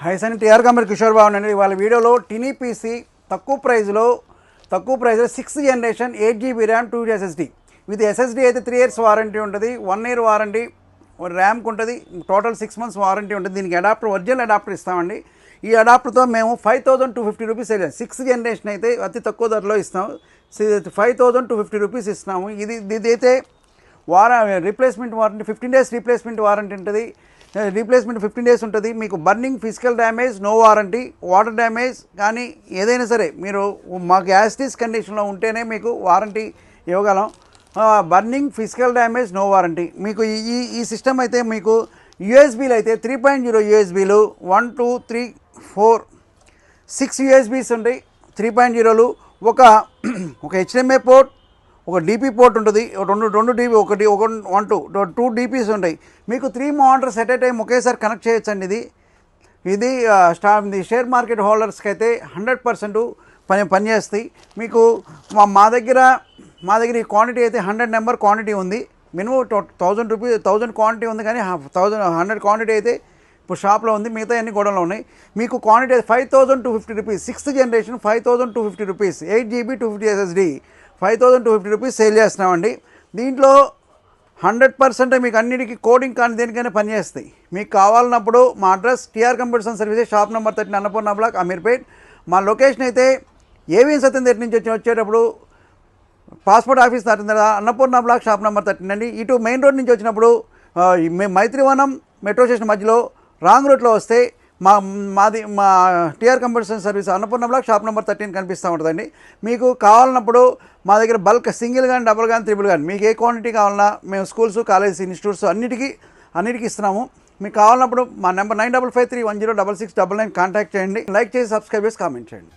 High Sun TR company Kishore Babu అండి. వాళ్ళ వీడియోలో టినీ పీసీ తక్కువ ప్రైస్లో 6th generation 8GB RAM 2 SSD with SSD అయితే 3 years వారంటీ ఉంటుంది, 1 year వారంటీ ర్యామ్కి ఉంటుంది, టోటల్ 6 months వారంటీ ఉంటుంది. దీనికి అడాప్టర్ ఒరిజినల్ అడాప్టర్ ఇస్తామండి. ఈ అడాప్టర్తో మేము 5250 రూపీస్ 6th జనరేషన్ అయితే అతి తక్కువ ధరలో ఇస్తాం. 5250 రూపీస్ ఇస్తున్నాము. ఇదైతే replacement warranty 15 days replacement warranty ఉంటుంది. రీప్లేస్మెంట్ 15 days ఉంటుంది. మీకు burning physical damage no warranty, water damage కానీ ఏదైనా సరే మీరు మాకు యాస్టీస్ కండిషన్లో ఉంటేనే మీకు వారంటీ ఇవ్వగలం. Burning physical damage no warranty. మీకు ఈ సిస్టమ్ అయితే మీకు యూఎస్బీలు అయితే 3.0 యూఎస్బీలు 1 2 3 4 6 యూఎస్బీస్ ఉంటాయి. 3.0లు ఒక HDMI పోర్ట్, ఒక డీపీ పోర్ట్ ఉంటుంది, రెండు డీపీ, ఒకటి 2 డీపీస్ ఉంటాయి. మీకు 3 monitors ఎట్ ఏ టైం ఒకేసారి కనెక్ట్ చేయొచ్చండి. ఇది షేర్ మార్కెట్ హోల్డర్స్కి అయితే 100% పనిచేస్తాయి. మీకు మా దగ్గర ఈ క్వాంటిటీ అయితే 100 నెంబర్ క్వాంటిటీ ఉంది. మినిమం 1000 క్వాంటిటీ ఉంది, కానీ 100 క్వాంటిటీ అయితే ఇప్పుడు షాప్లో ఉంది. మిగతా అన్ని గోడలో ఉన్నాయి. మీకు quantity 5250 rupees 6th generation 5250 rupees 8GB 250 SSD 5250 rupees sale చేస్తున్నామండి. దీంట్లో 100% మీకు అన్నిటికీ కోడింగ్ కానీ దేనికైనా పనిచేస్తాయి. మీకు కావాలన్నప్పుడు మా address TR computers and services, shop number 13 Annapurna block, Ameerpet. మా లొకేషన్ అయితే ఏవిఎన్ సత్యం నుంచి వచ్చేటప్పుడు పాస్పోర్ట్ ఆఫీస్ దాటిన తర్వాత అన్నపూర్ణ బ్లాక్, షాప్ నెంబర్ 13 అండి. ఇటు మెయిన్ రోడ్ నుంచి వచ్చినప్పుడు మైత్రివనం మెట్రో స్టేషన్ మధ్యలో రాంగ్ రూట్లో వస్తే మా TR computers and service Annapurna block, shop number 13 కనిపిస్తూ ఉంటుందండి. మీకు కావాలన్నప్పుడు మా దగ్గర బల్క్ సింగిల్ కానీ, డబుల్ కానీ, త్రిబుల్ కానీ మీకు ఏ క్వాంటిటీ కావాలన్నా మేము స్కూల్స్, కాలేజెస్, ఇన్స్టిట్యూట్స్ అన్నిటికీ ఇస్తున్నాము. మీకు కావాలన్నప్పుడు మా నెంబర్ 9553106699 కాంటాక్ట్ చేయండి. లైక్ చేసి, సబ్స్క్రైబ్ చేసి, కామెంట్ చేయండి.